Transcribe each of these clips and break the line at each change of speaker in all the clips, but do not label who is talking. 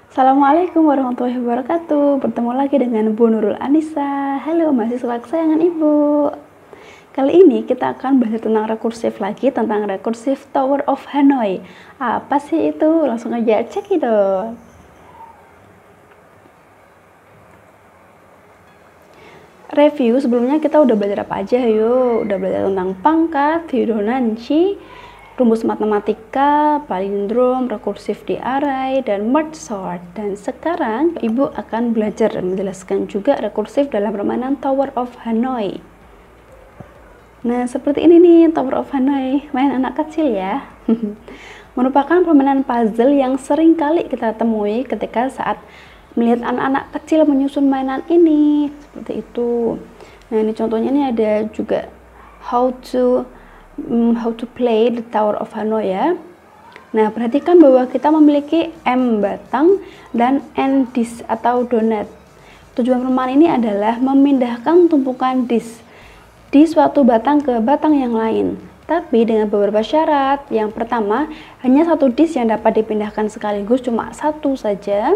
Assalamualaikum warahmatullahi wabarakatuh. Bertemu lagi dengan Bu Nurul Anissa. Halo mahasiswa kesayangan Ibu. Kali ini kita akan belajar tentang rekursif lagi, tentang rekursif Tower of Hanoi. Apa sih itu? Langsung aja cek itu. Review, sebelumnya kita udah belajar apa aja yuk? Udah belajar tentang pangkat, Fibonacci, rumus matematika, palindrom, rekursif di array, dan merge sort. Dan sekarang Ibu akan belajar dan menjelaskan juga rekursif dalam permainan Tower of Hanoi. Nah, seperti ini nih Tower of Hanoi, main anak kecil ya. Merupakan permainan puzzle yang sering kali kita temui ketika saat melihat anak-anak kecil menyusun mainan ini, seperti itu. Nah, ini contohnya, ini ada juga how to play the Tower of Hanoi ya. Nah, perhatikan bahwa kita memiliki M batang dan N disk atau donat. Tujuan permainan ini adalah memindahkan tumpukan disk di suatu batang ke batang yang lain, tapi dengan beberapa syarat. Yang pertama, hanya satu disk yang dapat dipindahkan sekaligus, cuma satu saja.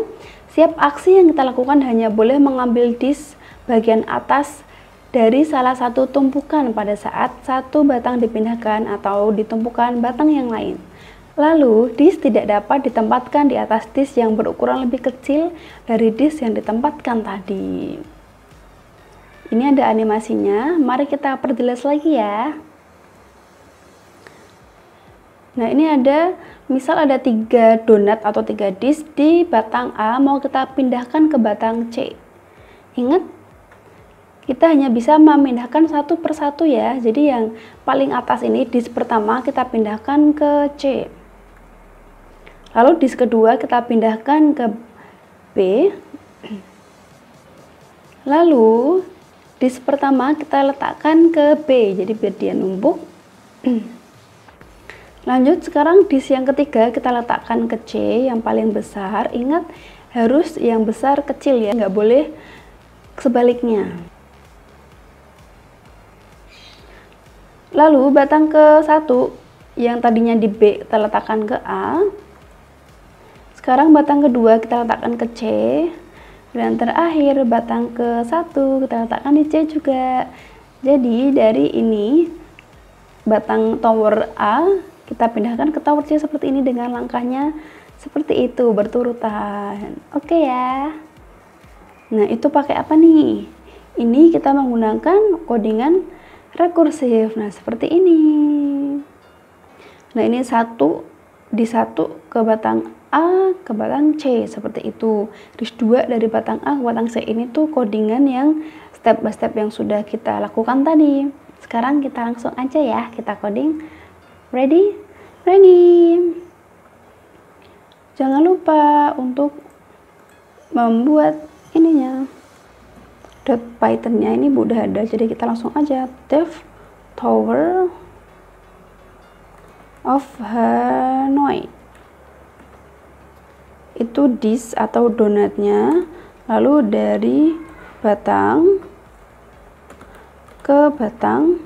Setiap aksi yang kita lakukan hanya boleh mengambil disk bagian atas dari salah satu tumpukan pada saat satu batang dipindahkan atau ditumpukan batang yang lain. Lalu, disk tidak dapat ditempatkan di atas disk yang berukuran lebih kecil dari disk yang ditempatkan tadi. Ini ada animasinya, mari kita perjelas lagi ya. Nah, ini ada, misal ada 3 donat atau 3 disk di batang A, mau kita pindahkan ke batang C. Ingat, kita hanya bisa memindahkan satu persatu ya. Jadi yang paling atas ini, disk pertama kita pindahkan ke C. Lalu disk kedua kita pindahkan ke B. Lalu disk pertama kita letakkan ke B, jadi biar dia numpuk. Lanjut, sekarang disk yang ketiga kita letakkan ke C, yang paling besar. Ingat, harus yang besar kecil ya, nggak boleh sebaliknya. Lalu batang ke 1 yang tadinya di B kita letakkan ke A. Sekarang batang kedua kita letakkan ke C. Dan terakhir batang ke 1 kita letakkan di C juga. Jadi dari ini batang tower A kita pindahkan ke tower C seperti ini dengan langkahnya seperti itu, berturutan. Oke ya. Nah, itu pakai apa nih? Ini kita menggunakan codingan rekursif. Nah, seperti ini. Nah, ini di satu ke batang A ke batang C seperti itu. Disk 2 dari batang A ke batang C, ini tuh codingan yang step by step yang sudah kita lakukan tadi. Sekarang kita langsung aja ya, kita coding. Ready? Ready. Jangan lupa untuk membuat ininya. .python-nya ini udah ada, jadi kita langsung aja dev Tower of Hanoi. Itu disk atau donatnya, lalu dari batang ke batang,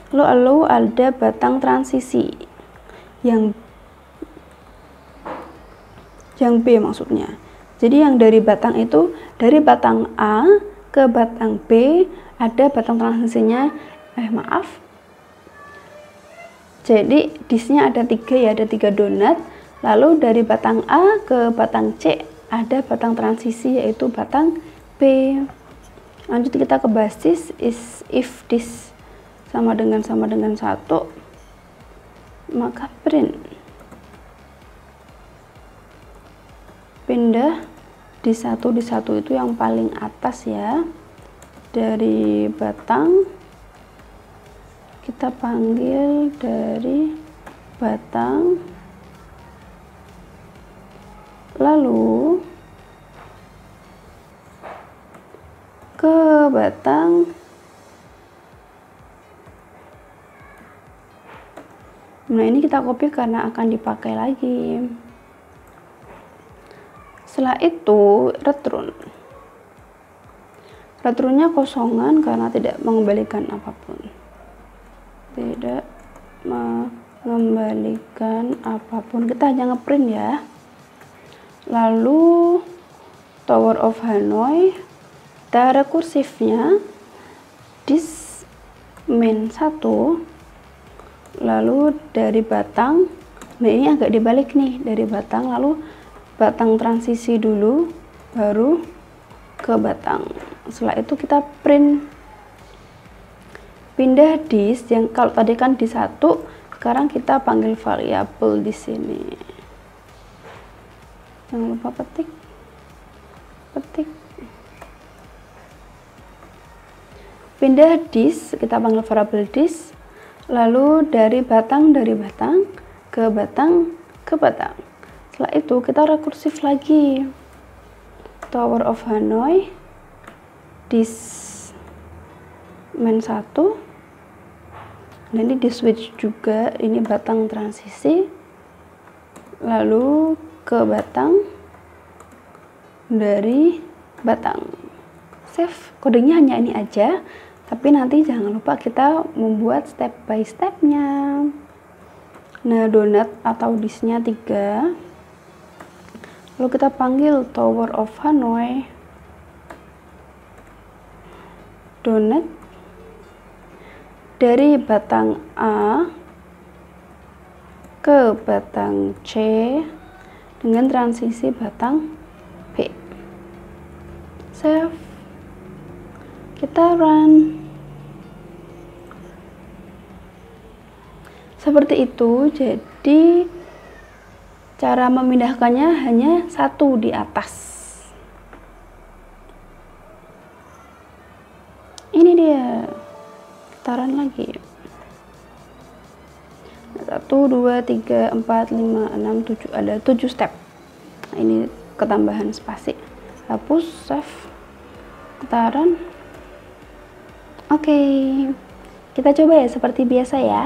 lalu ada batang transisi yang B maksudnya. Jadi yang dari batang itu, dari batang A ke batang B ada batang transisinya, jadi disknya ada 3 ya, ada 3 donat. Lalu dari batang A ke batang C ada batang transisi, yaitu batang B. Lanjut kita ke basis, if disk sama dengan 1, maka print. Pindah di satu itu yang paling atas ya. Dari batang kita panggil dari batang, lalu ke batang. Nah, ini kita copy karena akan dipakai lagi. Setelah itu return. Returnnya kosongan karena tidak mengembalikan apapun. Tidak mengembalikan apapun. Kita hanya ngeprint ya. Lalu Tower of Hanoi, kita rekursifnya dis min 1, lalu dari batang, nah ini agak dibalik nih, dari batang lalu batang transisi dulu, baru ke batang. Setelah itu kita print, pindah dis, yang kalau tadi kan dis 1, sekarang kita panggil variabel di sini. Jangan lupa petik. Pindah dis, kita panggil variabel dis, lalu dari batang ke batang. Setelah itu kita rekursif lagi, Tower of Hanoi dis min 1, dan ini di switch juga, ini batang transisi, lalu ke batang, dari batang. Save, kodenya hanya ini aja, tapi nanti jangan lupa kita membuat step by stepnya. Nah, donat atau disnya 3, lalu kita panggil Tower of Hanoi donat dari batang A ke batang C dengan transisi batang B. Save, kita run. Seperti itu. Jadi cara memindahkannya hanya 1 di atas. Ini dia, kita run lagi. 1, 2, 3, 4, 5, 6, 7, ada 7 step. Nah, ini ketambahan spasi. Hapus, save, kita run. Oke, kita coba ya seperti biasa ya.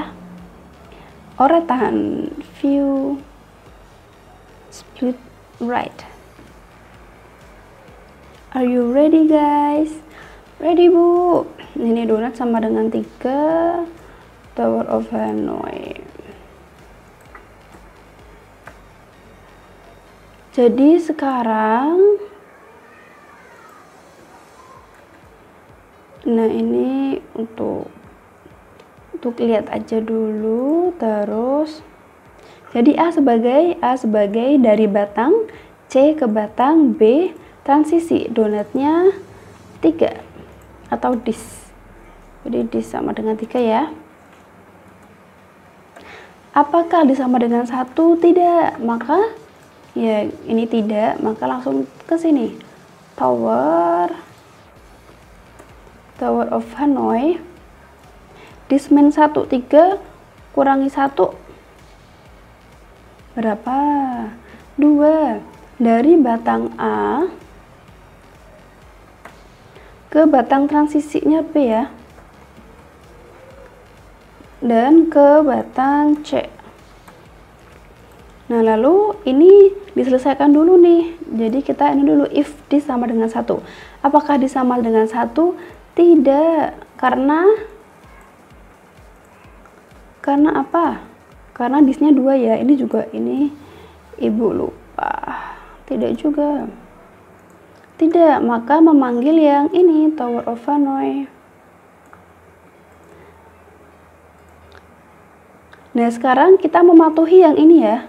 Tahan, view, split right. Are you ready guys? Ready bu? Ini donat sama dengan 3, Tower of Hanoi. Jadi sekarang, nah ini untuk lihat aja dulu. Terus jadi A sebagai dari batang, C ke batang, B transisi, donatnya 3 atau dis. Jadi dis sama dengan 3 ya. Apakah dis sama dengan 1? Tidak. Maka ya ini tidak, maka langsung ke sini. Tower of Hanoi dis min 1, 3 kurangi 1 berapa? 2. Dari batang A ke batang transisinya B ya, dan ke batang C. Nah, lalu ini diselesaikan dulu nih. Jadi kita ini dulu, if dis sama dengan 1. Apakah dis sama dengan 1? Tidak. Karena apa? Karena disnya 2 ya. Ini juga, ini ibu lupa. Tidak juga. Tidak, maka memanggil yang ini, Tower of Hanoi. Nah, sekarang kita mematuhi yang ini ya.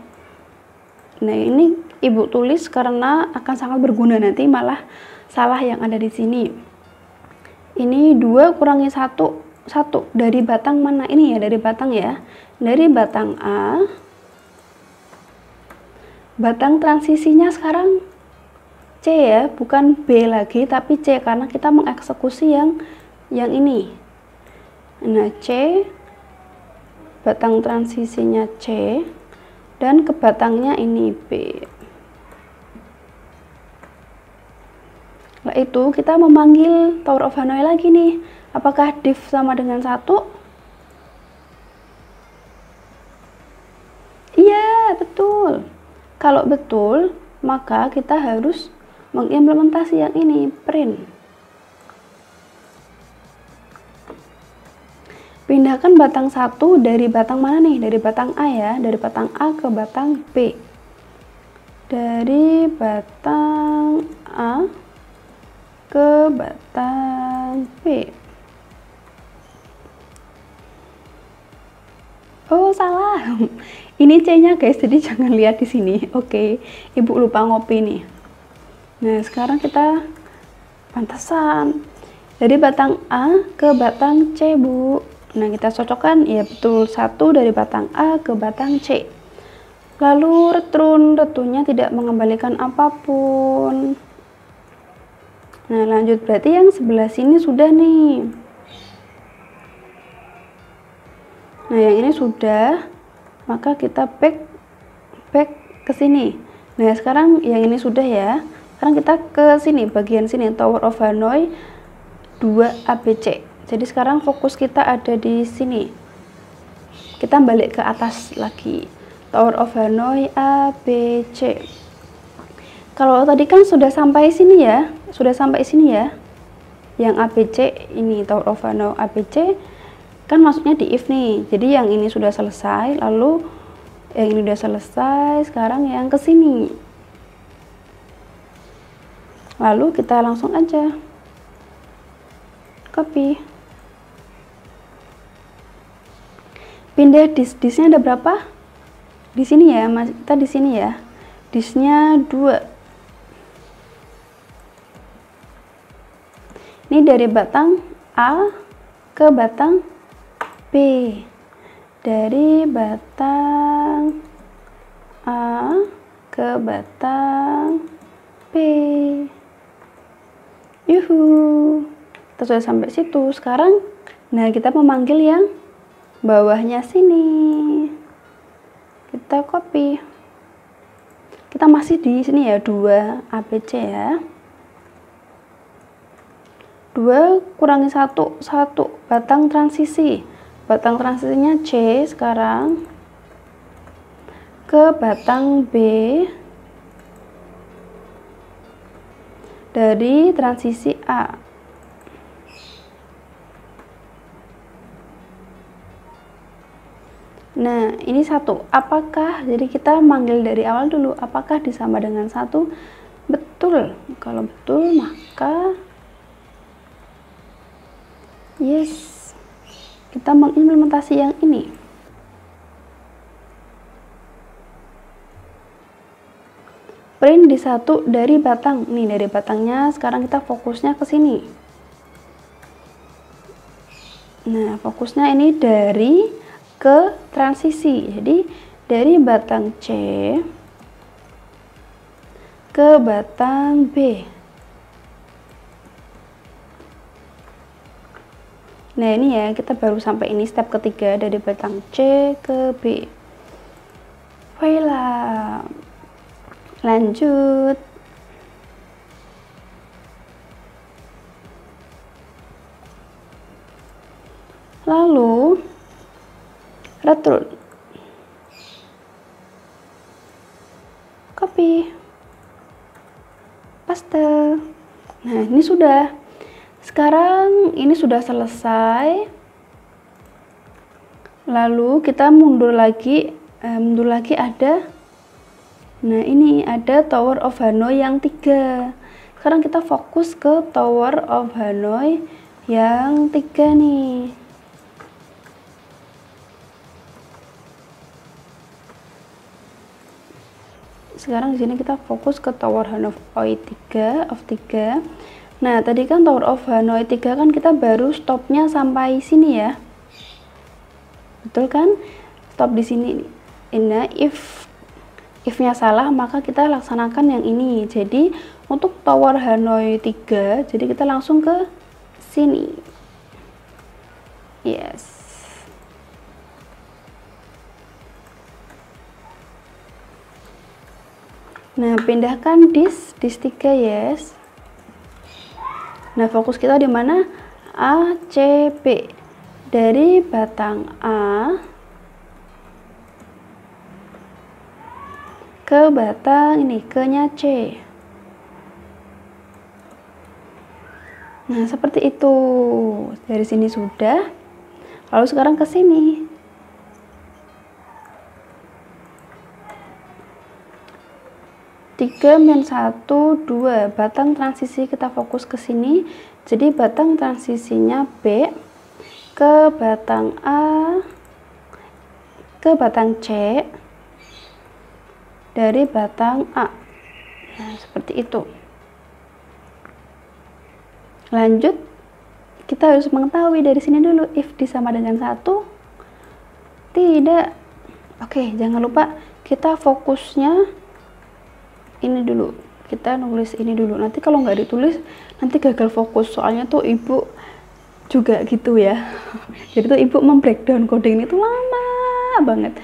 Nah, ini ibu tulis karena akan sangat berguna, nanti malah salah yang ada di sini. Ini 2 kurangi 1 dari batang mana? Ini ya, dari batang ya. Dari batang A. Batang transisinya sekarang C ya, bukan B lagi tapi C, karena kita mengeksekusi yang ini. Nah, C, batang transisinya C, dan ke batangnya ini B. Setelah itu kita memanggil Tower of Hanoi lagi nih. Apakah div sama dengan 1? Iya, betul. Kalau betul, maka kita harus mengimplementasi yang ini, print. Pindahkan batang 1 dari batang mana nih? Dari batang A ya, dari batang A ke batang B. dari batang A ke batang B. Oh, salah. Ini C-nya guys, jadi jangan lihat di sini. Oke, Ibu lupa ngopi nih. Nah, sekarang kita pantasan. Dari batang A ke batang C, Bu. Nah, kita cocokkan, ya betul, 1 dari batang A ke batang C. Lalu retunya tidak mengembalikan apapun. Nah, lanjut, berarti yang sebelah sini sudah nih. Nah, yang ini sudah, maka kita back ke sini. Nah, sekarang yang ini sudah ya. Sekarang kita ke sini, bagian sini, Tower of Hanoi 2 ABC. Jadi sekarang fokus kita ada di sini. Kita balik ke atas lagi. Tower of Hanoi ABC. Kalau tadi kan sudah sampai sini ya, Yang ABC ini Tower of Hanoi ABC kan masuknya di if nih. Jadi yang ini sudah selesai, lalu yang ini udah selesai, sekarang yang ke sini. Lalu kita langsung aja copy. Pindah disknya ada berapa? Di sini ya, kita di sini ya. Disknya 2. Ini dari batang A ke batang B. Dari batang A ke batang B. Yuhu. Kita sudah sampai situ. Sekarang, nah kita memanggil yang bawahnya sini. Kita copy. Kita masih di sini ya, 2 ABC ya. 2 kurangi 1 batang transisi. Batang transisinya C sekarang ke batang B dari transisi A. Nah, ini 1. Apakah, jadi kita manggil dari awal dulu, apakah disama dengan 1? Betul. Kalau betul, maka yes. Kita mengimplementasi yang ini. Print di 1 dari batang. Nih, dari batangnya sekarang kita fokusnya ke sini. Nah, fokusnya ini dari ke transisi. Jadi, dari batang C ke batang B. Nah, ini ya, kita baru sampai ini step ketiga dari batang C ke B. Baiklah, lanjut. Lalu, return. Copy. Paste. Nah, ini sudah. Sekarang ini sudah selesai. Lalu kita mundur lagi ada. Nah, ini ada Tower of Hanoi yang 3. Sekarang kita fokus ke Tower of Hanoi yang 3 nih. Sekarang di sini kita fokus ke Tower Hanoi 3. Nah, tadi kan Tower of Hanoi 3 kan kita baru stopnya sampai sini ya. Betul kan? Stop di sini. Ini if-nya salah, maka kita laksanakan yang ini. Jadi, untuk Tower Hanoi 3, jadi kita langsung ke sini. Yes. Nah, pindahkan disk 3, yes. Nah, fokus kita di mana? A, C, B. Dari batang A ke batang ini, ke-nya C. Nah, seperti itu. Dari sini sudah. Lalu sekarang ke sini. 3 min 1 2 batang transisi kita fokus ke sini. Jadi batang transisinya B ke batang A ke batang C dari batang A. Nah, seperti itu. Lanjut, kita harus mengetahui dari sini dulu, if D sama dengan 1, tidak. Oke, jangan lupa kita fokusnya ini dulu. Kita nulis ini dulu. Nanti kalau nggak ditulis, nanti gagal fokus. Soalnya tuh ibu juga gitu ya. Jadi tuh ibu membreakdown coding ini tuh lama banget.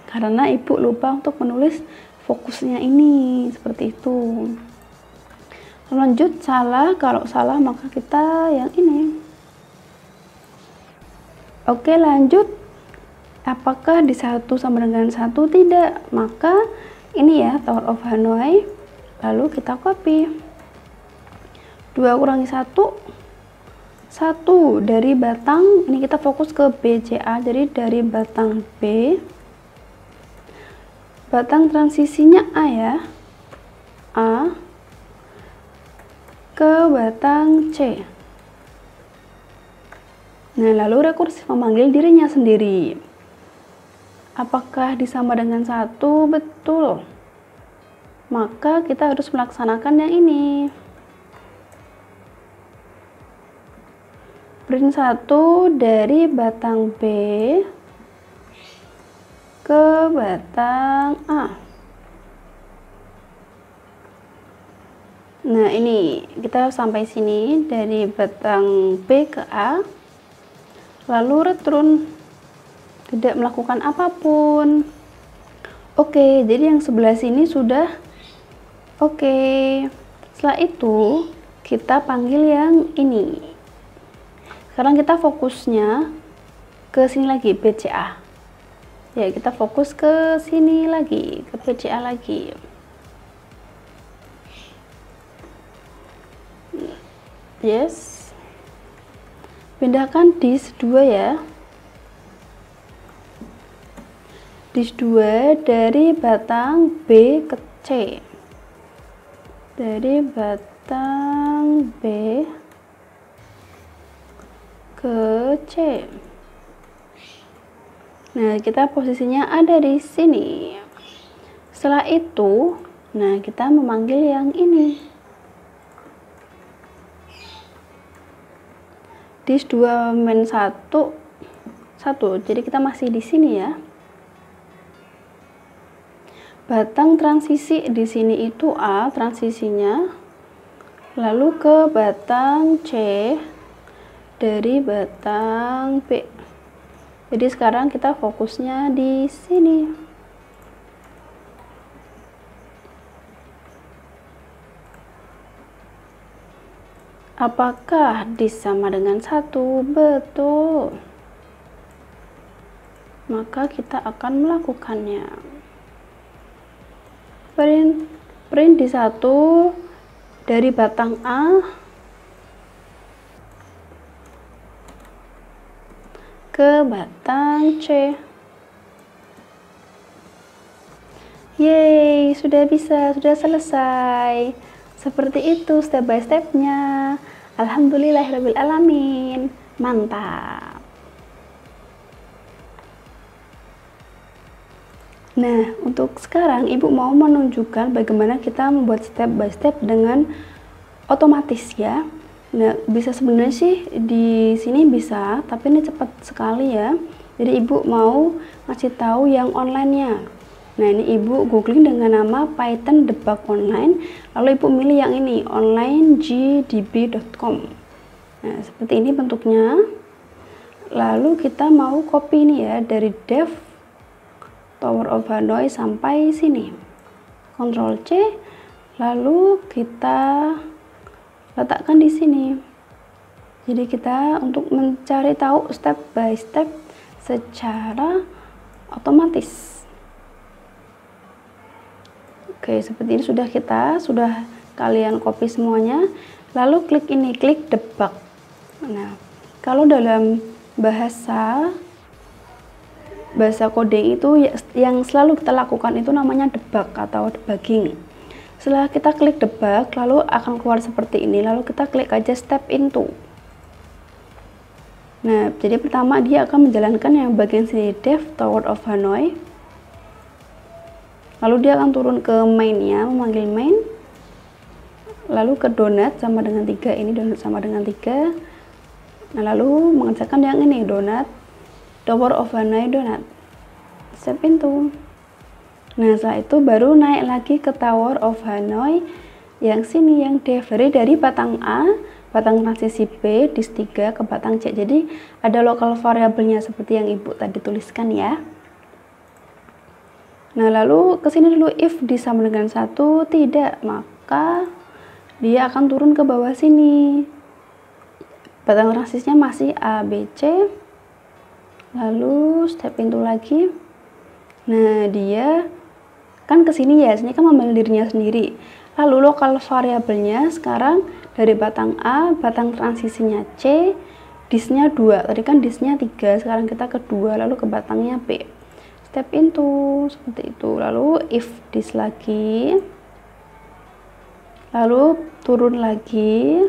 Karena ibu lupa untuk menulis fokusnya ini. Seperti itu. Lanjut, salah. Kalau salah maka kita yang ini. Oke, lanjut. Apakah di 1 sama dengan 1? Tidak. Maka ini ya, Tower of Hanoi. Lalu kita copy. 2 kurangi 1. 1 dari batang. Ini kita fokus ke BCA. Jadi dari batang B. Batang transisinya A ya. A. Ke batang C. Nah, lalu rekursif memanggil dirinya sendiri. Apakah disama dengan 1? Betul. Maka kita harus melaksanakan yang ini. Print 1 dari batang B ke batang A. Nah, ini kita sampai sini dari batang B ke A, lalu return, tidak melakukan apapun. Oke, jadi yang sebelah sini sudah oke. Setelah itu kita panggil yang ini. Sekarang kita fokusnya ke sini lagi, BCA. Ya, kita fokus ke sini lagi, ke BCA lagi. Yes. Pindahkan disk 2 ya. Disk 2 dari batang B ke C. Dari batang B ke C. Nah, kita posisinya ada di sini. Setelah itu, nah kita memanggil yang ini. Disk 2 min 1 1. Jadi kita masih di sini ya. Batang transisi di sini itu A transisinya. Lalu ke batang C dari batang B. Jadi sekarang kita fokusnya di sini. Apakah disama dengan 1? Betul. Maka kita akan melakukannya. Print di 1 dari batang A ke batang C. Yeay, sudah bisa, sudah selesai. Seperti itu step by stepnya. Alhamdulillahirabbil alamin. Mantap. Nah, untuk sekarang ibu mau menunjukkan bagaimana kita membuat step by step dengan otomatis ya. Nah, bisa sebenarnya sih di sini bisa, tapi ini cepat sekali ya. Jadi ibu mau ngasih tahu yang online-nya. Nah, ini ibu googling dengan nama Python debug online, lalu ibu milih yang ini, onlinegdb.com. Nah, seperti ini bentuknya. Lalu kita mau copy ini ya, dari dev Tower of Hanoi sampai sini. Ctrl C, lalu kita letakkan di sini. Jadi kita untuk mencari tahu step by step secara otomatis. Oke, seperti ini sudah kalian copy semuanya. Lalu klik ini, klik debug. Nah, kalau dalam bahasa coding itu yang selalu kita lakukan itu namanya debug atau debugging. Setelah kita klik debug, lalu akan keluar seperti ini, lalu kita klik aja step into. Nah, jadi pertama dia akan menjalankan yang bagian sini, Dev Tower of Hanoi. Lalu dia akan turun ke mainnya, memanggil main. Lalu ke donut sama dengan 3, ini donut sama dengan 3. Nah, lalu mengerjakan yang ini, donut Tower of Hanoi donut. Step into. Nah, setelah itu baru naik lagi ke Tower of Hanoi yang sini, yang Dev, dari batang A, batang transisi B, dis 3 ke batang C. Jadi ada lokal variabelnya seperti yang Ibu tadi tuliskan ya. Nah, lalu ke sini dulu, if dis sama dengan 1, tidak, maka dia akan turun ke bawah sini. Batang transisinya masih A, B, C. Lalu step into lagi. Nah, dia kan ke sini ya, sini kan memilih dirinya sendiri. Lalu lokal variabelnya sekarang dari batang A, batang transisinya C, disnya 2. Tadi kan disnya 3, sekarang kita ke 2, lalu ke batangnya B. Step into, seperti itu. Lalu if dis lagi. Lalu turun lagi.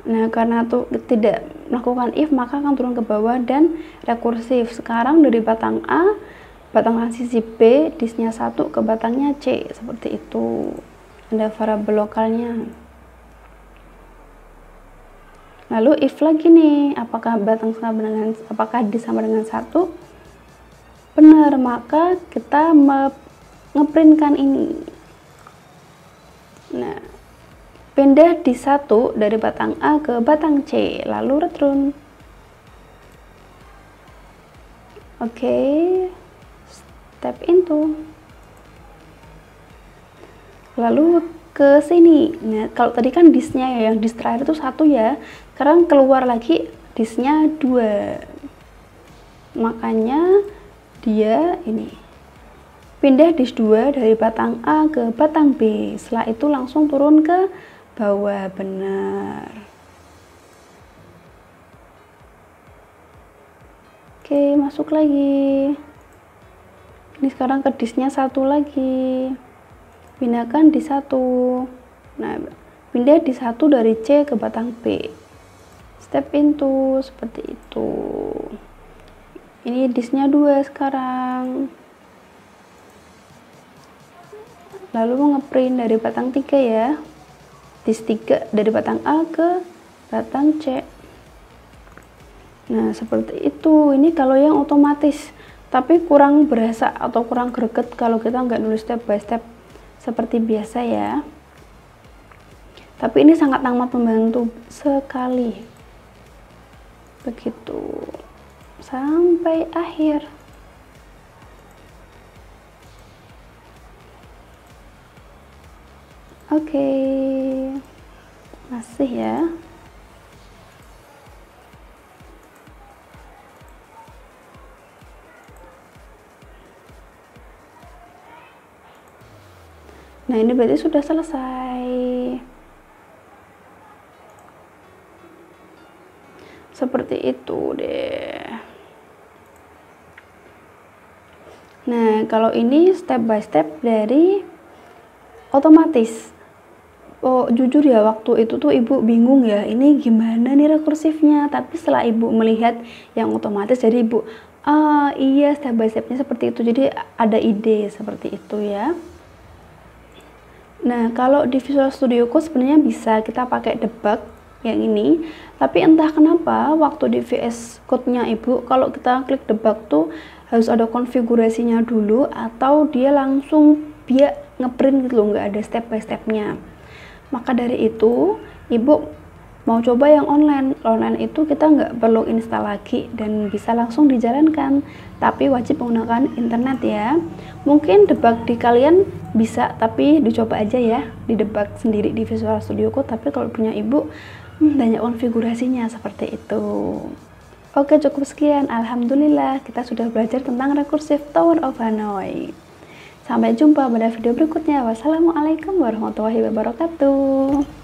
Nah, karena tuh tidak melakukan if, maka akan turun ke bawah dan rekursif. Sekarang dari batang A, batang transisi B, disnya 1 ke batangnya C, seperti itu. Ada variabel lokalnya. Lalu if lagi nih, apakah dis sama dengan 1? Benar, maka kita ngeprintkan ini. Nah, pindah di 1 dari batang A ke batang C, lalu return. Oke. Step into. Lalu ke sini. Nah, kalau tadi kan disnya ya, yang dis terakhir itu 1 ya. Sekarang keluar lagi disnya 2. Makanya dia ini. Pindah dis 2 dari batang A ke batang B. Setelah itu langsung turun ke bawah, benar. Oke, masuk lagi. Ini sekarang ke disnya 1 lagi. Pindahkan di 1. Nah, pindah di 1 dari C ke batang B. Step into, seperti itu. Ini disnya 2 sekarang. Lalu ngeprint dari batang 3 ya. Dis 3 dari batang A ke batang C. Nah, seperti itu. Ini kalau yang otomatis. Tapi kurang berasa atau kurang greget kalau kita nggak nulis step by step seperti biasa ya. Tapi ini sangat amat membantu sekali. Begitu. Sampai akhir. Oke. Masih ya. Nah, ini berarti sudah selesai. Seperti itu deh. Nah, kalau ini step by step dari otomatis. Oh, jujur ya, waktu itu tuh Ibu bingung ya, ini gimana nih rekursifnya. Tapi setelah Ibu melihat yang otomatis, jadi Ibu, iya step by stepnya seperti itu. Jadi ada ide seperti itu ya. Nah, kalau di Visual Studio Code sebenarnya bisa kita pakai debug yang ini, tapi entah kenapa waktu di VS Code-nya Ibu, kalau kita klik debug tuh harus ada konfigurasinya dulu, atau dia langsung ngeprint gitu loh, nggak ada step by stepnya. Maka dari itu, Ibu mau coba yang online. Online itu kita nggak perlu install lagi dan bisa langsung dijalankan, tapi wajib menggunakan internet ya. Mungkin debug di kalian bisa, tapi dicoba aja ya, di debug sendiri di Visual Studio Code. Tapi kalau punya Ibu, banyak konfigurasinya seperti itu. Oke, cukup sekian. Alhamdulillah, kita sudah belajar tentang Recursive Tower of Hanoi. Sampai jumpa pada video berikutnya. Wassalamualaikum warahmatullahi wabarakatuh.